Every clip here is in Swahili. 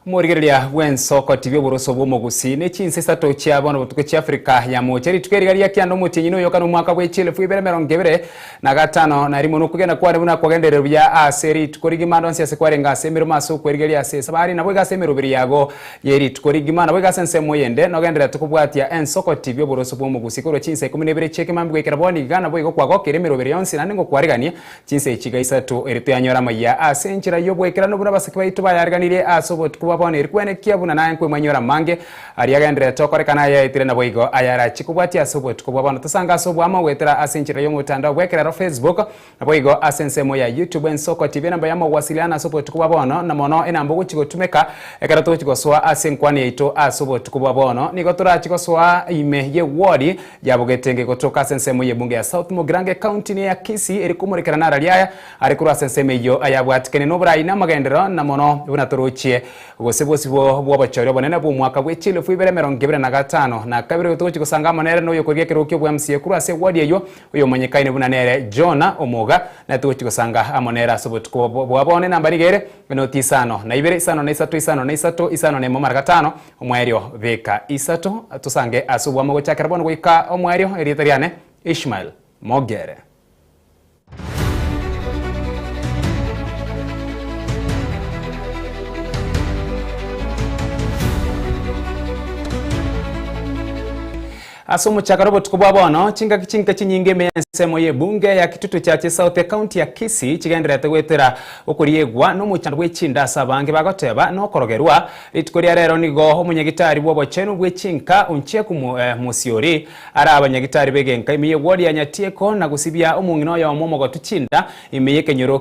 Morigeria wensoko TV boroso bomogusi ne Chinsa Isato chia bono botuko chia Afrika ya mocheri tukerigaria kiando mutinyi yo kanu mwaka bwechile fuibere merongebere na gatano na rimo nukugenda kwa buna kwagendere bya aseri tukorigimando nsiase kwarenga semero maso kwerigeria ase sabari na bwega semero biri yago yeri tukorigimana bwega sense moyende no gendera tukubwatia ensoko TV boroso bomogusi koro Chinsa 12 cheke mambwe keraboni gana bwego kwago keremero biri yonsi na ningo kwaregania Chinsa ichiga Isato erite anyora Amayia asenchira yo bwekera no buna basaki baitu bayarganire asobo tukubabone irkwene kiabuna naye kwe manyora mange ariyagendere tokorekana ya itire na bwego ayara chikubwati asobo tukubabona tusanga asobo ama wetera asenchira yo mutandao bwekera Facebook na bwego asensemo ya YouTube ensoko TV namba ya mawasiliana asobo tukubabona na mono enambo guchigo tumeka ekara to chigoswa asenkwani yaito asobo tukubabona nigotora chigoswa ime ye wodi yabogetenge gotoka asensemo ye bunge ya South Mugrange County ya Kisii erikumurikana na raliaya arikuru asensemo yo ayabwatikene no burayi na magendero na mono bunatorochie gosebosibo bwabachoro bonene bwo mwaka bwechile fuibere merongebere na gatano na kabiri utochi kusanga manere no yokorye kirukyo bwa MCA kuru ase wadi eyo uyo manyekaine bunanere Jona Omoga na tuchi kusanga amonera sobotko bwabone namba rigere no tisano na ibere isano na Isato isano na Isato isano ne momara gatano omwerio veka Isato tusange asubwa mogo chakara bono gwika omwerio eritariane Ishmael Mogere. Asomo chakarobo tukubwabono chinga chinyinge mensemo ye bunge ya kitutu cha South County ya Kisii chigendera tegwetera okuriegwa no muchando bwechinda sabange bagoteba no korogerwa litikoria rero nigo umunyagitari bwobochenu bwechinka unchie ku musiori ara abanyagitari begenka imiye wodi anyatieko na gusibia omungino ya omomogo tuchinda imeyekenyoro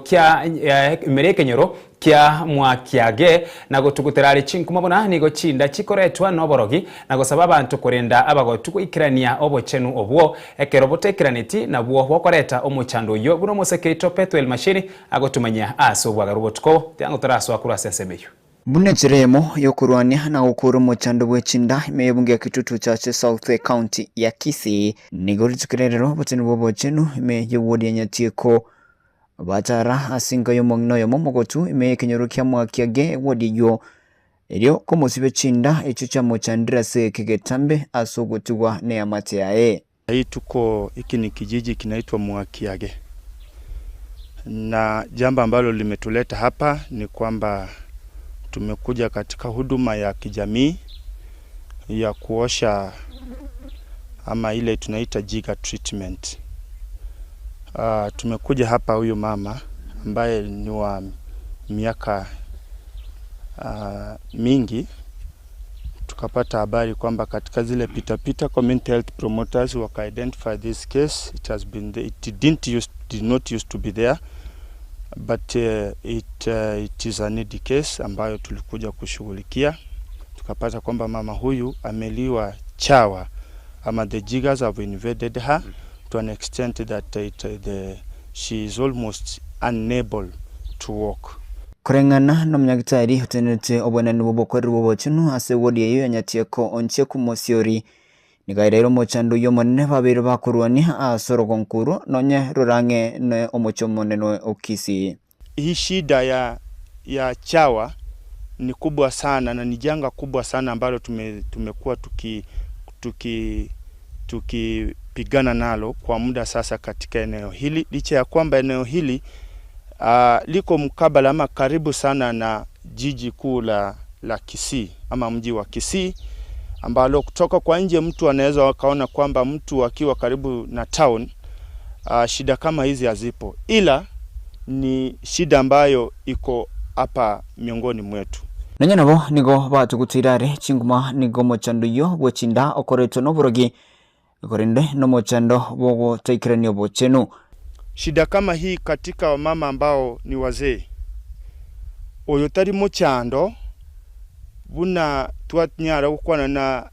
kia mwakiage na gotuguterari chinkumabona nigo chinda chikoretwa noborogi na gosaba abantu kurenda abagotuko ikirania obochenu obwo ekerobotekiraniti na bwo bokoreta omuchando yo buno musekeito Petwel machine agotumanya asobwa garubotuko tango taraswa kura sensemeyo Bunechiremo yokurwania na ukuru muchando bwechinda imeyebunge ya kitutu cha South County ya Kisii nigo litukerero botenu bobochenu imeyewodi anyatieko batara asinga yo mongno yo momogotu imekenyorukia mwakiage wodi yo elio komosibe chinda echo cha mochandira se kegetambe asogotugwa ne amate yae. Hii tuko hiki ni kijiji kinaitwa Mwakiage. Na jambo ambalo limetuleta hapa ni kwamba tumekuja katika huduma ya kijamii ya kuosha ama ile tunaita jiga treatment. Tumekuja hapa huyu mama ambaye ni wa miaka mingi, tukapata habari kwamba katika zile pita community health promoters waka identify this case. It did not used to be there, but it is a needy case ambayo tulikuja kushughulikia. Tukapata kwamba mama huyu ameliwa chawa ama the jiggers have invaded her to an extent that she is almost unable to walk. Kurengana no mnyagitari hotenete obwana nubokore bobochinu ase wodi yeyo anyatieko onche kumosiori nigairero mochando yo monne babere bakurwani asoro konkuru nonye rurange ne omochomone no okisi. Hii shida ya chawa ni kubwa sana na ni janga kubwa sana ambalo tumekuwa tukipigana nalo kwa muda sasa katika eneo hili, licha ya kwamba eneo hili liko mkabala ama karibu sana na jiji kuu la Kisii ama mji wa Kisii, ambalo kutoka kwa nje mtu anaweza wakaona kwamba mtu akiwa karibu na town shida kama hizi hazipo, ila ni shida ambayo iko hapa miongoni mwetu. Nanya nabo nigo batugutirare chinguma nigo mochando yo bwechinda okoreto no borogi korende no mochando bogo taikirani obochenu. Shida kama hii katika wamama ambao ni wazee oyotari mochando buna twatnyara gukwana na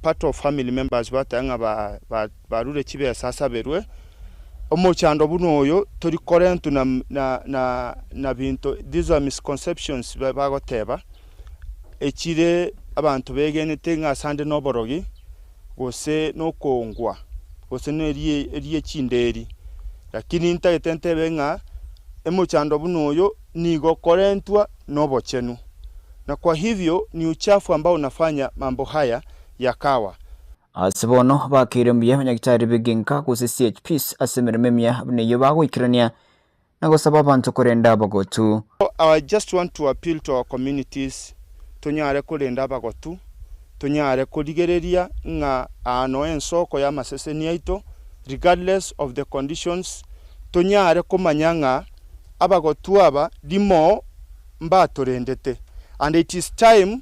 part of family members batanga barure chibe sasa berwe omochando buno oyo tori korentu na binto. These are misconceptions bagoteba echire abantu begenete nga sande noborogi gose no kongwa gose no eriye chinderi, lakini ntagetente benga emochando buno oyo nigo korentwa nobochenu na kwa hivyo ni uchafu ambao unafanya mambo haya yakawa. Asibono bakiremye abanyagitari biginka ku CHPs asemerememya neyo bagwikirania nago sababa ntukorenda bagotu. I just want to appeal to our communities tunyare kurenda bagotu, tunyare kurigereria nga ano ensoko ya maseseni yaito regardless of the conditions, tunyare kumanyanga abagotu aba limo mbaturendete, and it is time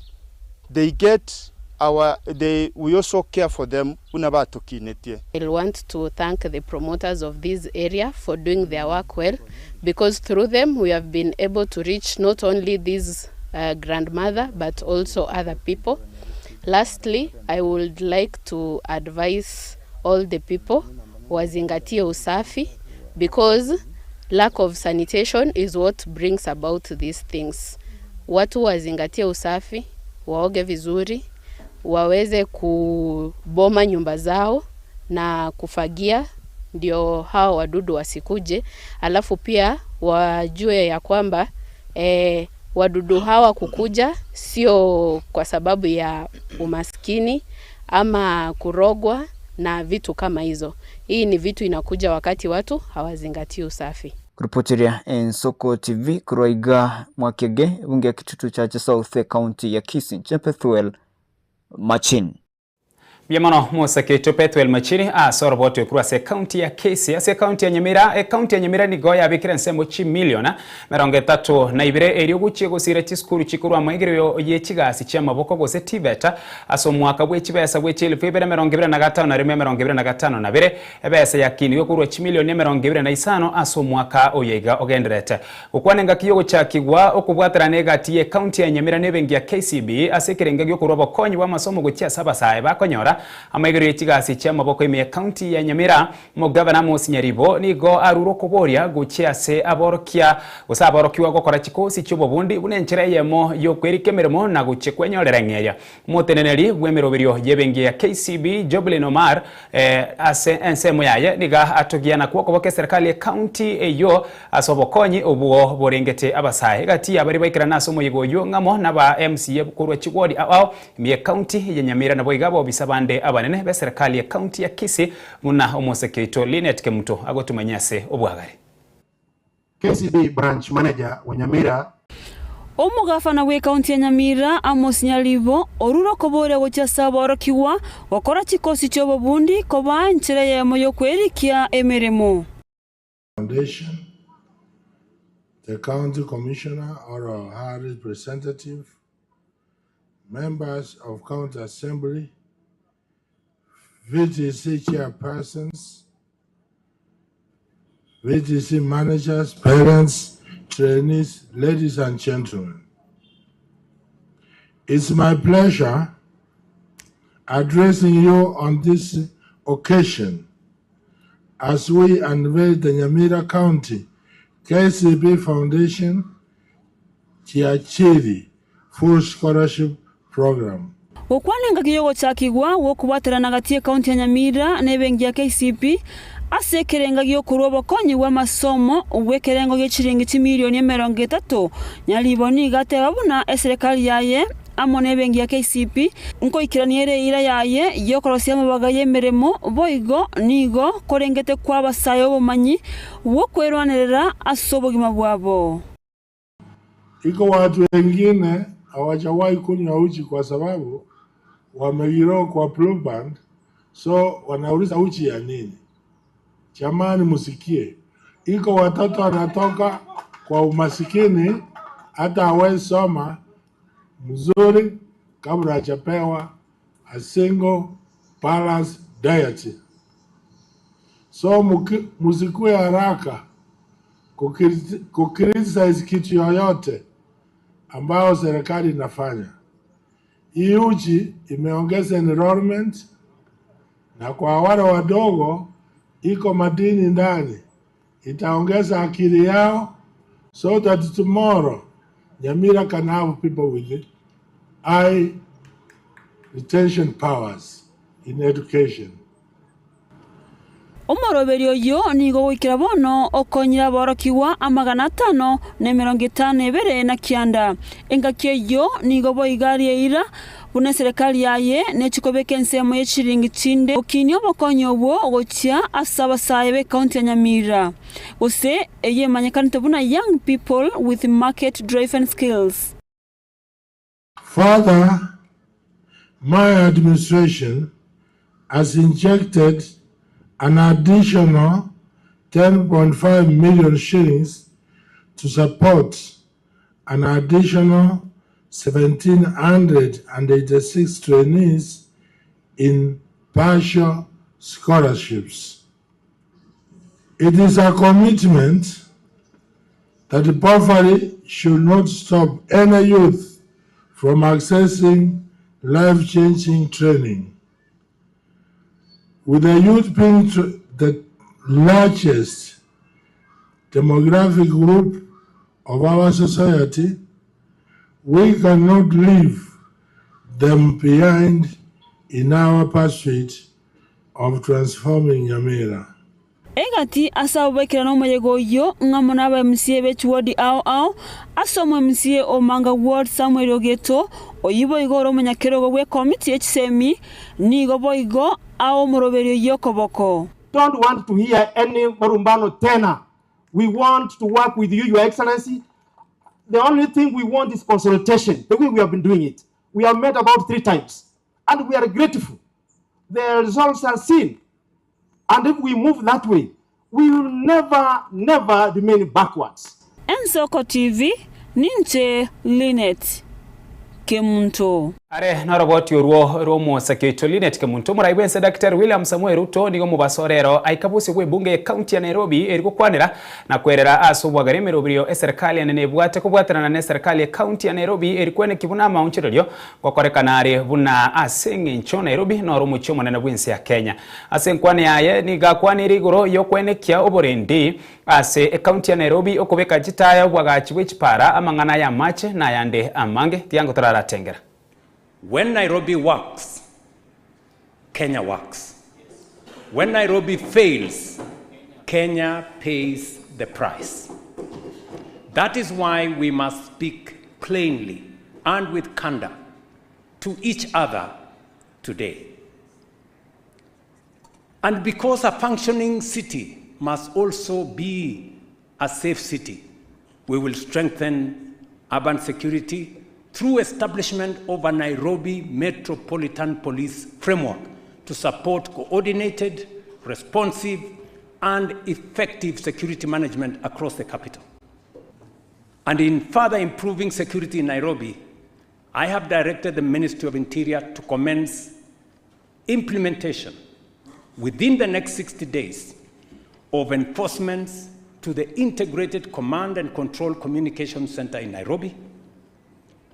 they get we also care for them. I want to thank the promoters of this area for doing their work well, because through them we have been able to reach not only this grandmother but also other people. Lastly, I would like to advise all the people wazingatie usafi, because lack of sanitation is what brings about these things. Watu wazingatie usafi, waoge vizuri, waweze kuboma nyumba zao na kufagia ndio hao wadudu wasikuje. Alafu pia wajue ya kwamba wadudu hawa kukuja sio kwa sababu ya umaskini ama kurogwa na vitu kama hizo. Hii ni vitu inakuja wakati watu hawazingatii usafi. Kuripotiria Ensoko TV kuroiga mwakege bunge kitutu cha South County ya Kisii Chepethuel Machin. Biamano Mosake Chepethuel Machini sorboto kura se county ya Kisii se county ya Nyamira county ya Nyamira ni goya bikira nsemo chi miliona 32 na ibire eri oguchie gusire chiskuru chikuru amwigiro ye kigasi cha maboko gose tiveta mwaka bwe kibesa bwe chile fibere 25 na rime 25 na bire ebesa yakini yo kuru chi milioni 25 mwaka oyega ogenderete ukwanenga kiyogo cha kigwa okubwatira negati ye county ya Nyamira nebengi ya KCB asekerenga gyo kuroba konyi wa masomo gochia sabasaye bakonyora amaigirie kigasi cha maboko ime county ya Nyamira mugavana Musinyaribo nigo aruro kuboria guchia se aborokia usaborokiwa gukora chikosi cy'ububundi bunenchera yemo yo kwerikemeremo na guchekwenyorerangeya muteneneri bwemeroberio yebengi ya KCB Joblin Omar ensemo yaye niga atogiana kuko serikali ya county eyo asobokonyi obuo borengete abasaye gati abari baikira naso moyigoyo ngamo naba MCA kurwa chigodi ao ime county ya Nyamira nabo igabo bisabande abanene be serikali ya county ya Kisii muna omosekeito Linet Kemuto agotumanyase obwagari. KCB branch manager wa Nyamira omugafana we county ya Nyamira Musinyaribo oruro kobore gocha saborokiwa wakora chikosi cy'obubundi koba nchira yemo yo kwerikia emeremo. Foundation, the county commissioner or her representative, members of county assembly, VTC chairpersons, VTC managers, parents, trainees, ladies and gentlemen. It's my pleasure addressing you on this occasion as we unveil the Nyamira County KCB Foundation Chiachiri Full Scholarship Program. Okwanenga kiyogo cha kigwa wokubaterana gatie county ya Nyamira nebengi ya KCB asekerenga gyo kuroba konyi wa masomo wekerengo gechiringi chi milioni 30 nyaliboni gate babuna serikali yaye amone bengi ya KCB nko ikiraniere ira yaye yokorosia mabaga yemeremo boigo nigo korengete kwa basayo bomanyi wokwerwanirira asobogima bwabo. Iko watu wengine hawajawahi kunywa uji kwa sababu wameiro kwa blue band, so wanauliza uji ya nini? Jamani musikie, iko watoto wanatoka kwa umasikini hata hawezi soma mzuri kabla hajapewa a single balanced diet. So musikue haraka kukriticize kitu yoyote ambao serikali inafanya. Hii uji imeongeza enrollment na kwa wale wadogo iko madini ndani, itaongeza akili yao so that tomorrow Nyamira can have people with high retention powers in education. omoroberio yo nigo gwikira bono okonyira borokiwa 552 na kianda engaki yo nigo boigarie ira buna serikali yaye nechikobeka ensemo yechiringi chinde okinyo bokonyo obwo gochia asabasaye be county ya Nyamira ose eye manyakanite buna young people with market driven skills. Further, my administration has injected an additional 10.5 million shillings to support an additional 1,786 trainees in partial scholarships. It is a commitment that the poverty should not stop any youth from accessing life-changing training. With the youth being the largest demographic group of our society, we cannot leave them behind in our pursuit of transforming Nyamira. Egati asabekira no mayego yo ngamona aba MCA bechuodi ao asomo MCA Omanga Ward Samuel Ogeto oyibo igoro munyakerogo we committee HCMI nigo boigo ao moroberio yokoboko. Don't want to hear any marumbano tena. We want to work with you, Your Excellency. The only thing we want is consultation, the way we have been doing it. We have met about 3 times, and we are grateful. The results are seen. And if we move that way, we will never remain backwards. Ensoko TV, Ninche Linet Kemunto. Are naroboti urwo romo sakito Linet Kemunto muraibense Dr. William Samuel Ruto nigo mubasorero aikabusi gwe bunge ya county ya Nairobi eriko kwanira na kwerera asubwagare merobrio eserikali anene bwate kubwatana na serikali ya county ya Nairobi erikwene kibuna maunchiryo kwa korekanare buna asenge ncho Nairobi no romo chomo na bwinse ya Kenya asenkwane yaye niga kwanira igoro yokwene kya oborendi ase county ya Nairobi okobeka jitaya bwagachi wechipara amangana ya mache na yande amange tiango tarara tengera. When Nairobi works, Kenya works. When Nairobi fails, Kenya pays the price. That is why we must speak plainly and with candor to each other today. And because a functioning city must also be a safe city, we will strengthen urban security through establishment of a Nairobi Metropolitan Police framework to support coordinated, responsive, and effective security management across the capital. And in further improving security in Nairobi, I have directed the Ministry of Interior to commence implementation within the next 60 days of enforcements to the Integrated Command and Control Communication Center in Nairobi.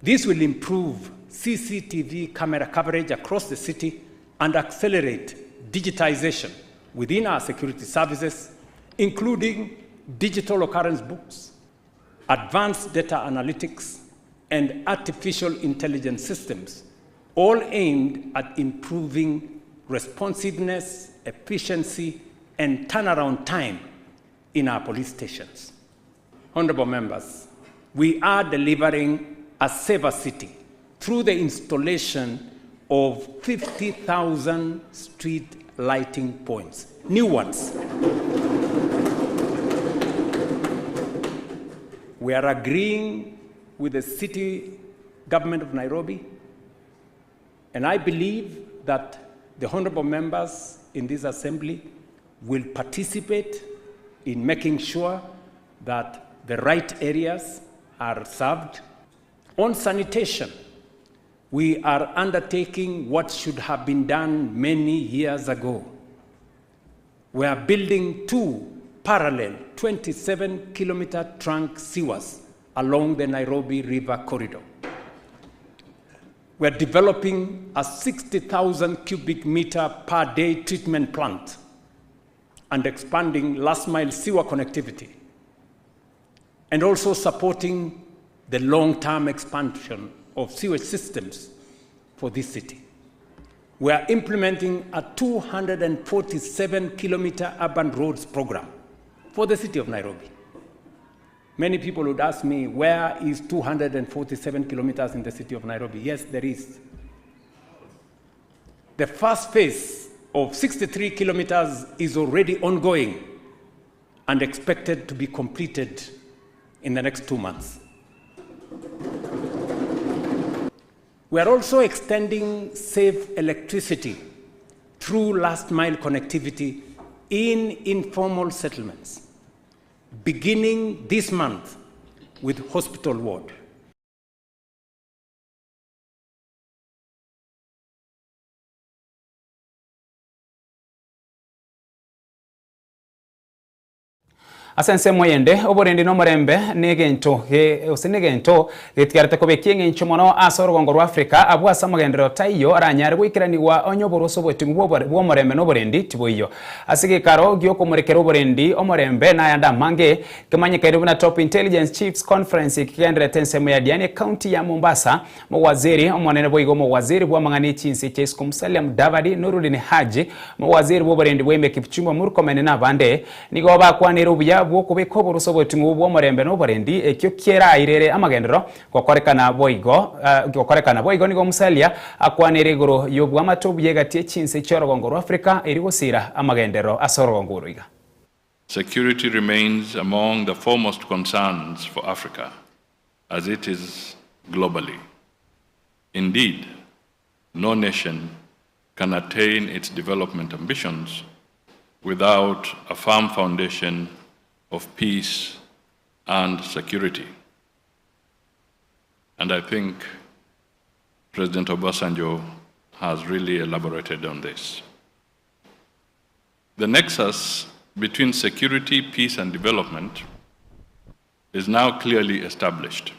This will improve CCTV camera coverage across the city and accelerate digitization within our security services, including digital occurrence books, advanced data analytics, and artificial intelligence systems, all aimed at improving responsiveness, efficiency, and turnaround time in our police stations. Honorable members, we are delivering a safer city through the installation of 50,000 street lighting points, new ones. We are agreeing with the city government of Nairobi, and I believe that the honorable members in this assembly will participate in making sure that the right areas are served. On sanitation, we are undertaking what should have been done many years ago. We are building 2 parallel 27-kilometer trunk sewers along the Nairobi River corridor. We are developing a 60,000 cubic meter per day treatment plant and expanding last mile sewer connectivity, and also supporting the long-term expansion of sewage systems for this city. we are implementing a 247-kilometer urban roads program for the city of Nairobi. Many people would ask me, where is 247 kilometers in the city of Nairobi? Yes, there is. The first phase of 63 kilometers is already ongoing and expected to be completed in the next 2 months. We are also extending safe electricity through last-mile connectivity in informal settlements, beginning this month with Hospital Ward. Asense moyende oborendi no morembe negento osenegento getiarete kobekinge nchomono asoro gongoro Afrika abwasa magendero taiyo aranyare gwikiraniwa onyoboroso bwetingu bwo morembe no borendi tiboyo asige karo gyoko murekero oborendi omorembe na yanda mange kemanyekaire buna Top Intelligence Chiefs Conference kikendere tensemo ya Diani County ya Mombasa mo waziri omonene boigo mo waziri bwa mangani Chinsa Chesco Musalim Davadi Nurudini Haji mo waziri bwo borendi bweme Kipchumba Murkomen na bande nigo bakwanira obuya bwoko beko boroso bwetingu bwo morembe no borendi ekyo kiera irere amagendero kokorekana boigo nigo Musalia akwanira igoro yobwa amatobu yegatie Chinsa Chorogongoro Africa erigosira amagendero asorogongoro iga. Security remains among the foremost concerns for Africa, as it is globally. Indeed, no nation can attain its development ambitions without a firm foundation of peace and security. And I think President Obasanjo has really elaborated on this. The nexus between security, peace, and development is now clearly established.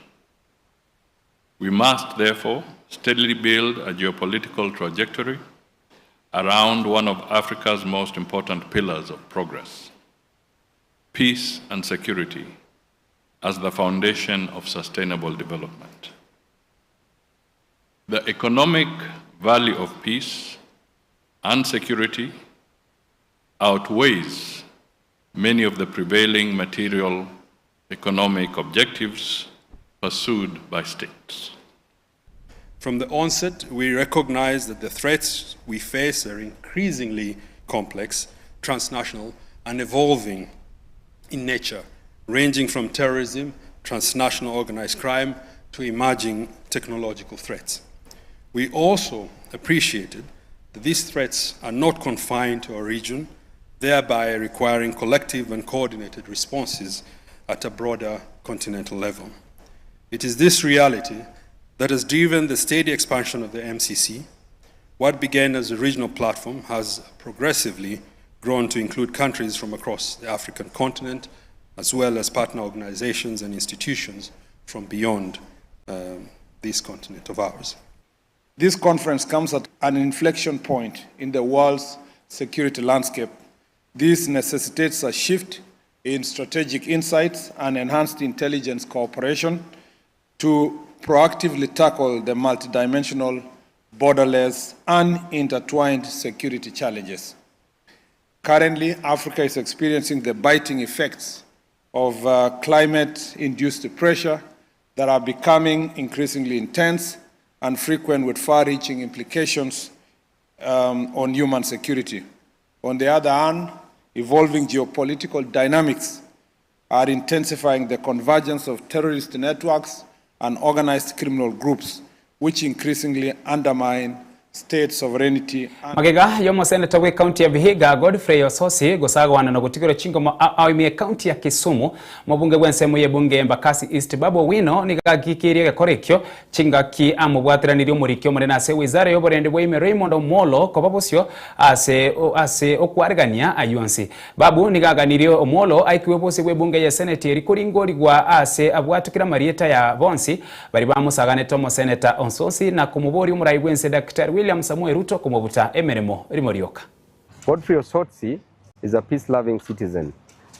We must, therefore, steadily build a geopolitical trajectory around one of Africa's most important pillars of progress: peace and security as the foundation of sustainable development. The economic value of peace and security outweighs many of the prevailing material economic objectives pursued by states. From the onset, we recognize that the threats we face are increasingly complex, transnational, and evolving in nature, ranging from terrorism, transnational organized crime, to emerging technological threats. We also appreciated that these threats are not confined to our region, thereby requiring collective and coordinated responses at a broader continental level. It is this reality that has driven the steady expansion of the MCC. What began as a regional platform has progressively grown to include countries from across the African continent, as well as partner organizations and institutions from beyond this continent of ours. This conference comes at an inflection point in the world's security landscape. This necessitates a shift in strategic insights and enhanced intelligence cooperation to proactively tackle the multidimensional, borderless, and intertwined security challenges. Currently, Africa is experiencing the biting effects of climate-induced pressure that are becoming increasingly intense and frequent, with far-reaching implications on human security. On the other hand, evolving geopolitical dynamics are intensifying the convergence of terrorist networks and organized criminal groups, which increasingly undermine state sovereignty. Magega yomo seneta we county ya Vihiga Godfrey Ososi gosagwana no gutigiro chingo awimie county ya Kisumu mubunge bwensemo ye bunge Embakasi East Babo Wino nigagikirie gakorekyo chingaki amubwatiraniri murikyo murena se wizara yoborende bwime Raymond Omolo kobabosyo ase okwarigania ayonsi babu nigaganiri Omolo aikiwe bose bwe bunge ya senate erikuringori gwa ase abwatukira marieta ya bonsi bari bamusagane tomo seneta Ososi na kumubori umurai bwense Dr. William Samuel Ruto kumubuta emeremo rimorioka. Godfrey Osotsi is a peace-loving citizen.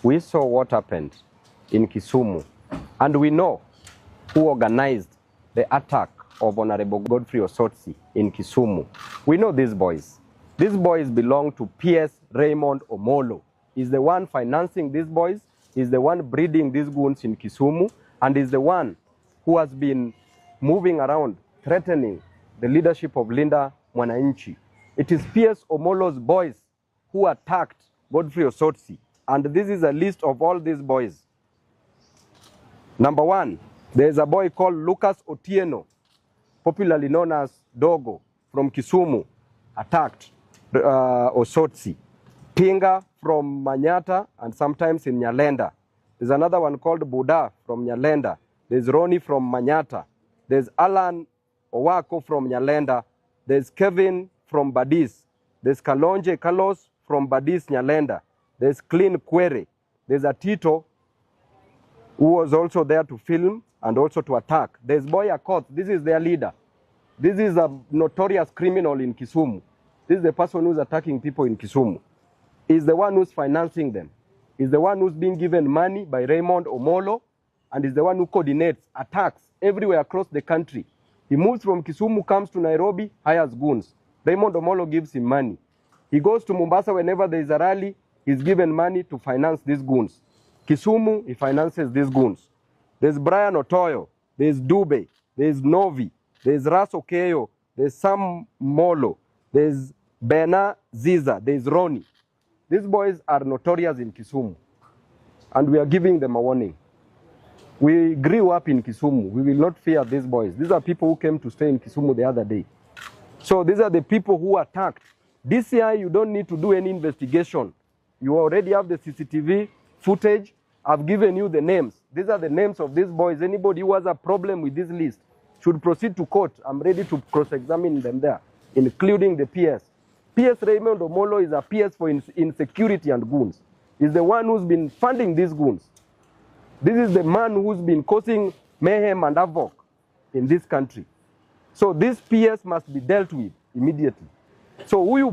We saw what happened in Kisumu, and we know who organized the attack of Honorable Godfrey Osotsi in Kisumu. We know these boys. These boys belong to PS Raymond Omolo. He's the one financing these boys. He's the one breeding these goons in Kisumu, and is the one who has been moving around threatening the leadership of Linda Mwananchi. It is PS Omolo's boys who attacked Godfrey Osotsi, and this is a list of all these boys. Number 1, there is a boy called Lucas Otieno, popularly known as Dogo, from Kisumu, attacked Osotsi. Pinga from Manyata and sometimes in Nyalenda. There's another one called Buddha from Nyalenda. There's Ronnie from Manyata. There's Alan Owako from Nyalenda. There's Kevin from Badis. There's Kalonje Carlos from Badis Nyalenda. There's Clean Quere. There's a Tito who was also there to film and also to attack. There's Boya Koth. This is their leader. This is a notorious criminal in Kisumu. This is the person who's attacking people in Kisumu. He's the one who's financing them. He's the one who's being given money by Raymond Omolo, and is the one who coordinates attacks everywhere across the country. He moves from Kisumu, comes to Nairobi, hires goons. Raymond Omolo gives him money. He goes to Mombasa whenever there is a rally, he's given money to finance these goons. Kisumu, he finances these goons. There's Brian Otoyo, there's Dube, there's Novi, there's Ras Okeyo, there's Sam Molo, there's Bena Ziza, there's Ronnie. These boys are notorious in Kisumu, and we are giving them a warning. We grew up in Kisumu. We will not fear these boys. These are people who came to stay in Kisumu the other day. So these are the people who attacked. DCI, you don't need to do any investigation. You already have the CCTV footage. I've given you the names. These are the names of these boys. Anybody who has a problem with this list should proceed to court. I'm ready to cross-examine them there, including the PS. PS Raymond Omolo is a PS for insecurity and goons. He's the one who's been funding these goons. This is the man who's been causing mayhem and havoc in this country. So this PS must be dealt with immediately. So who you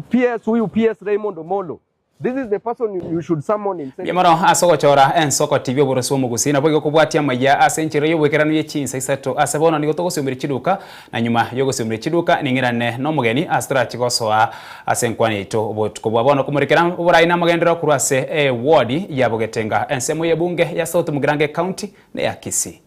PS Raymond Omolo? This is the person you should summon in. Yamaro asoko chora ensoko TV boroso mugusina bwo kubwati Amayia asenchire yo wekerano ye Chinsa Isato asabona ni gotoko somere chiduka na nyuma yo somere chiduka ningirane no mugeni astra chigosoa asenkwani ito obotuko bwabona kumurekera uburaina magendero kurase ward ya Bogetenga ensemo ye bunge ya South Mugrange County ne ya Kisii.